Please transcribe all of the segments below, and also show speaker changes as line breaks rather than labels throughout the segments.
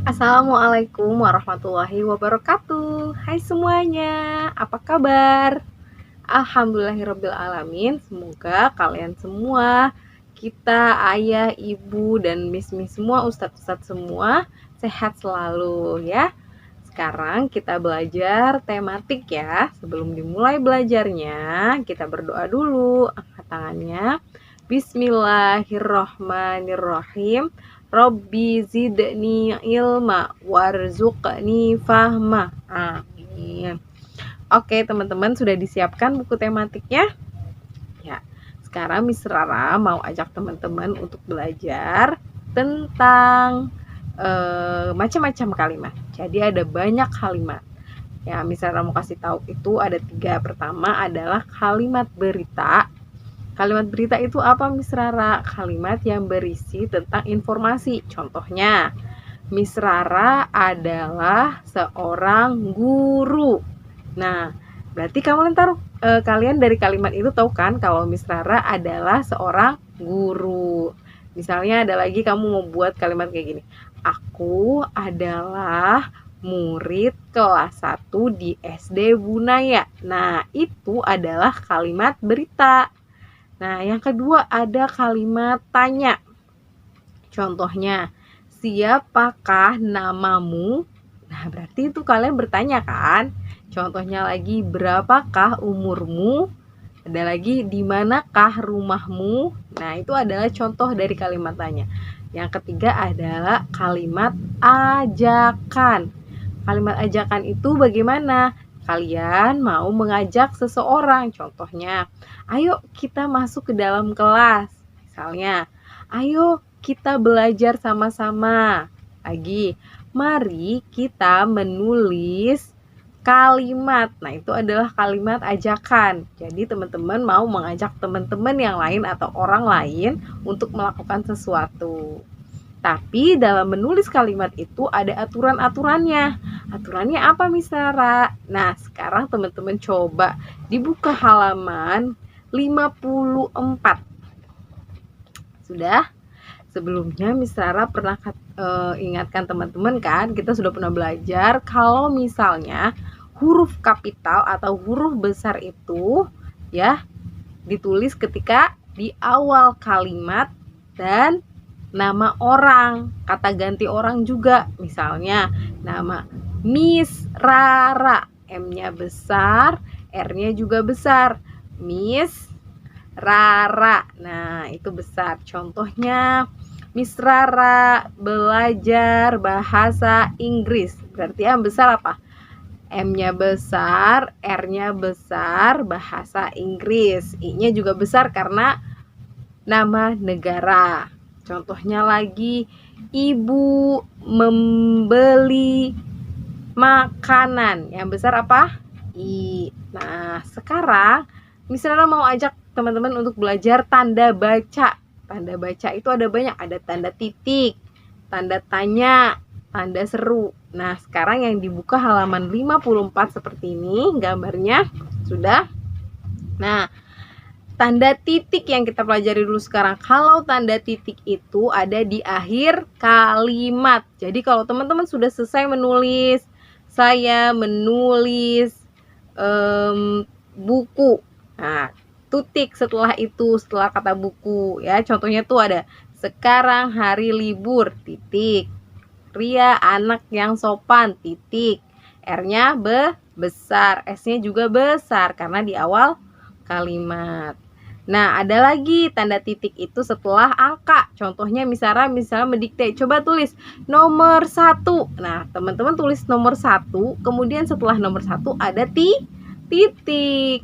Assalamualaikum warahmatullahi wabarakatuh. Hai semuanya, apa kabar? Alhamdulillahirrabbilalamin. Semoga kalian semua, kita, ayah, ibu, dan mis-mis semua, ustadz-ustadz semua sehat selalu ya. Sekarang kita belajar tematik ya. Sebelum dimulai belajarnya, kita berdoa dulu. Angkat tangannya. Bismillahirrohmanirrohim. Robbi zidni ilma warzuqni fahma. Amin. Oke teman-teman, sudah disiapkan buku tematiknya? Ya, sekarang Miss Rara mau ajak teman-teman untuk belajar tentang macam-macam kalimat. Jadi ada banyak kalimat. Ya, Miss Rara mau kasih tahu itu ada 3. Pertama adalah kalimat berita. Kalimat berita itu apa, Miss Rara? Kalimat yang berisi tentang informasi. Contohnya, Miss Rara adalah seorang guru. Nah, berarti kalian dari kalimat itu tahu kan kalau Miss Rara adalah seorang guru. Misalnya ada lagi kamu mau buat kalimat kayak gini. Aku adalah murid kelas 1 di SD Bunaya. Nah, itu adalah kalimat berita. Nah, yang kedua ada kalimat tanya. Contohnya, siapakah namamu? Nah, berarti itu kalian bertanya kan? Contohnya lagi, berapakah umurmu? Ada lagi, di manakah rumahmu? Nah, itu adalah contoh dari kalimat tanya. Yang ketiga adalah kalimat ajakan. Kalimat ajakan itu bagaimana? Kalian mau mengajak seseorang. Contohnya, ayo kita masuk ke dalam kelas. Misalnya, ayo kita belajar sama-sama. Lagi, mari kita menulis kalimat. Nah, itu adalah kalimat ajakan. Jadi teman-teman mau mengajak teman-teman yang lain atau orang lain untuk melakukan sesuatu. Tapi dalam menulis kalimat itu ada aturan-aturannya. Aturannya apa, Miss Rara? Nah, sekarang teman-teman coba dibuka halaman 54. Sudah? Sebelumnya Miss Rara pernah ingatkan teman-teman kan, kita sudah pernah belajar kalau misalnya huruf kapital atau huruf besar itu ya ditulis ketika di awal kalimat dan nama orang, kata ganti orang juga. Misalnya nama Miss Rara, M-nya besar, R-nya juga besar. Miss Rara. Nah, itu besar. Contohnya Miss Rara belajar bahasa Inggris. Berarti yang besar apa? M-nya besar, R-nya besar, bahasa Inggris. I-nya juga besar karena nama negara. Contohnya lagi, ibu membeli makanan. Yang besar apa? I. Nah, sekarang Miss Rara mau ajak teman-teman untuk belajar tanda baca. Tanda baca itu ada banyak, ada tanda titik, tanda tanya, tanda seru. Nah, sekarang yang dibuka halaman 54 seperti ini gambarnya. Sudah? Nah, tanda titik yang kita pelajari dulu sekarang. Kalau tanda titik itu ada di akhir kalimat. Jadi kalau teman-teman sudah selesai menulis, saya menulis buku. Nah, titik setelah itu, setelah kata buku ya. Contohnya tuh ada sekarang hari libur, titik. Ria anak yang sopan, titik. R-nya besar, S-nya juga besar karena di awal kalimat. Nah, ada lagi tanda titik itu setelah angka. Contohnya misalnya mendikte. Coba tulis nomor 1. Nah, teman-teman tulis nomor 1. Kemudian setelah nomor 1 ada titik.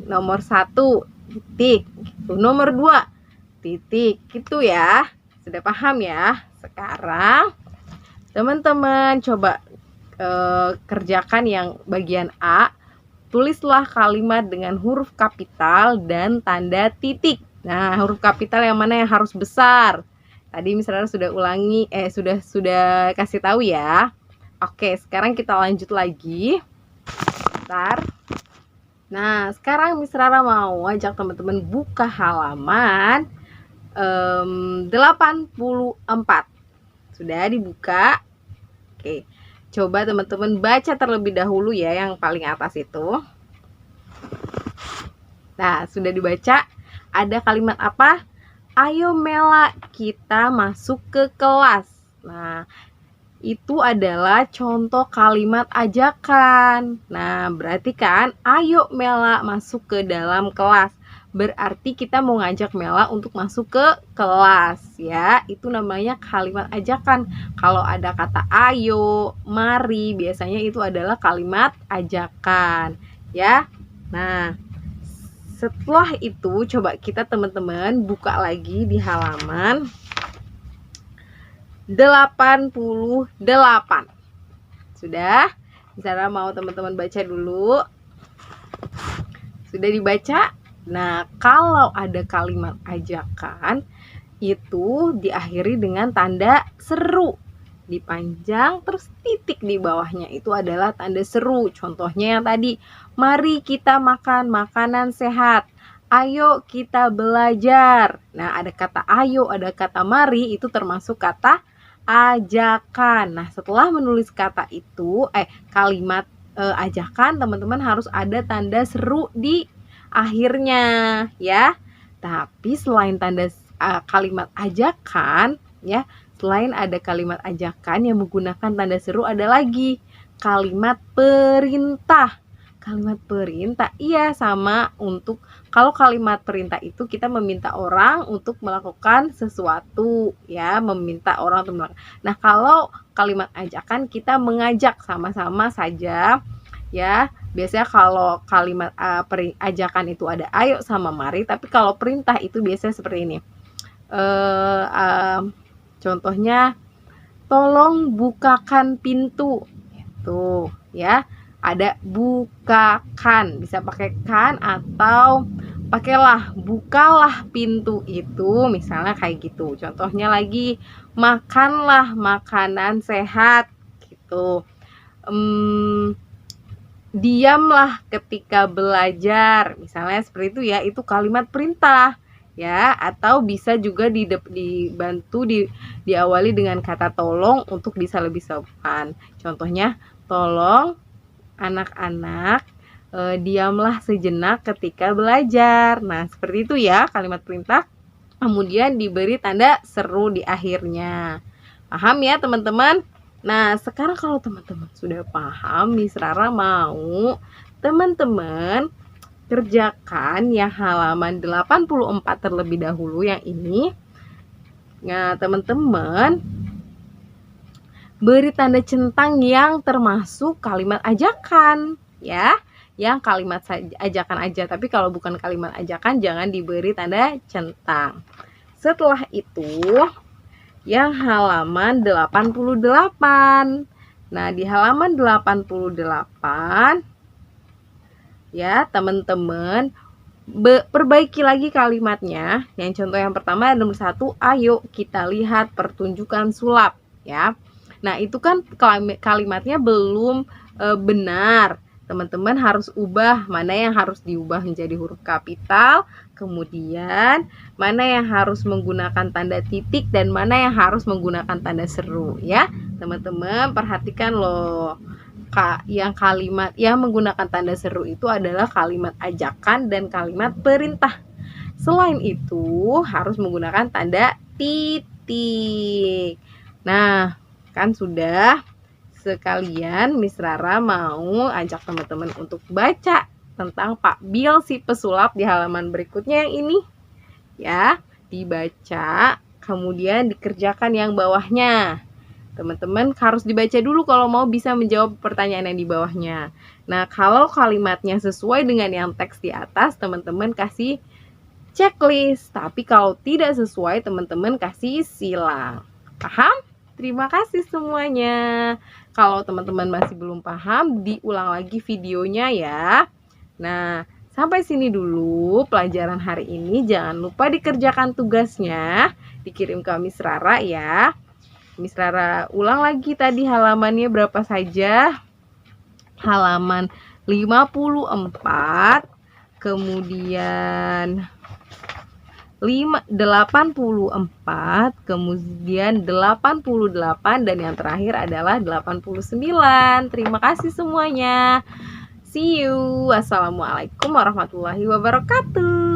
Nomor 1, titik. Gitu. Nomor 2, titik. Gitu ya. Sudah paham ya? Sekarang teman-teman coba kerjakan yang bagian A. Tulislah kalimat dengan huruf kapital dan tanda titik. Nah, huruf kapital yang mana yang harus besar? Tadi misalnya sudah ulangi, sudah kasih tahu ya. Oke, sekarang kita lanjut lagi. Bentar. Nah, sekarang Miss Rara mau ajak teman-teman buka halaman 84. Sudah dibuka? Oke, coba teman-teman baca terlebih dahulu ya yang paling atas itu. Nah, sudah dibaca? Ada kalimat apa? Ayo Mela, kita masuk ke kelas. Nah, itu adalah contoh kalimat ajakan. Nah, berarti kan, ayo Mela masuk ke dalam kelas. Berarti kita mau ngajak Mela untuk masuk ke kelas ya. Itu namanya kalimat ajakan. Kalau ada kata ayo, mari, biasanya itu adalah kalimat ajakan ya. Nah, setelah itu coba kita teman-teman buka lagi di halaman 88. Sudah? Zara mau teman-teman baca dulu. Sudah dibaca? Nah, kalau ada kalimat ajakan itu diakhiri dengan tanda seru. Dipanjang terus titik di bawahnya itu adalah tanda seru. Contohnya yang tadi, mari kita makan makanan sehat. Ayo kita belajar. Nah, ada kata ayo, ada kata mari, itu termasuk kata ajakan. Nah, setelah menulis kata itu, kalimat ajakan, teman-teman harus ada tanda seru di akhirnya ya. Tapi selain tanda kalimat ajakan ya, selain ada kalimat ajakan yang menggunakan tanda seru, ada lagi kalimat perintah. Kalimat perintah, iya sama untuk kalau kalimat perintah itu kita meminta orang untuk melakukan sesuatu ya, meminta orang untuk melakukan. Nah, kalau kalimat ajakan kita mengajak sama-sama saja ya. Biasanya kalau kalimat ajakan itu ada ayo sama mari, tapi kalau perintah itu biasanya seperti ini. Contohnya, tolong bukakan pintu. Itu ya. Ada bukakan, bisa pakai kan atau pakailah, bukalah pintu itu, misalnya kayak gitu. Contohnya lagi, makanlah makanan sehat gitu. Diamlah ketika belajar, misalnya seperti itu ya. Itu kalimat perintah ya, atau bisa juga dibantu diawali dengan kata tolong untuk bisa lebih sopan. Contohnya, tolong anak-anak diamlah sejenak ketika belajar. Nah, seperti itu ya kalimat perintah. Kemudian diberi tanda seru di akhirnya. Paham ya teman-teman? Nah, sekarang kalau teman-teman sudah paham, Miss Rara mau teman-teman kerjakan yang halaman 84 terlebih dahulu yang ini. Nah, teman-teman beri tanda centang yang termasuk kalimat ajakan ya, yang kalimat ajakan aja, tapi kalau bukan kalimat ajakan jangan diberi tanda centang. Setelah itu yang halaman 88. Nah, di halaman 88 ya teman-teman perbaiki lagi kalimatnya. Yang contoh yang pertama nomor 1, ayo kita lihat pertunjukan sulap ya. Nah, itu kan kalimatnya belum benar. Teman-teman harus ubah mana yang harus diubah menjadi huruf kapital, kemudian mana yang harus menggunakan tanda titik dan mana yang harus menggunakan tanda seru ya. Teman-teman perhatikan loh. Yang kalimat yang menggunakan tanda seru itu adalah kalimat ajakan dan kalimat perintah. Selain itu harus menggunakan tanda titik. Nah, kan sudah. Sekalian Miss Rara mau ajak teman-teman untuk baca tentang Pak Bil si pesulap di halaman berikutnya yang ini ya. Dibaca, kemudian dikerjakan yang bawahnya. Teman-teman harus dibaca dulu kalau mau bisa menjawab pertanyaan yang di bawahnya. Nah, kalau kalimatnya sesuai dengan yang teks di atas, teman-teman kasih checklist. Tapi kalau tidak sesuai, teman-teman kasih silang. Paham? Terima kasih semuanya. Kalau teman-teman masih belum paham, diulang lagi videonya ya. Nah, sampai sini dulu pelajaran hari ini. Jangan lupa dikerjakan tugasnya, dikirim ke Miss Rara ya. Miss Rara ulang lagi tadi halamannya berapa saja. Halaman 54, kemudian 84, kemudian 88, dan yang terakhir adalah 89. Terima kasih semuanya. See you. Wassalamualaikum warahmatullahi wabarakatuh.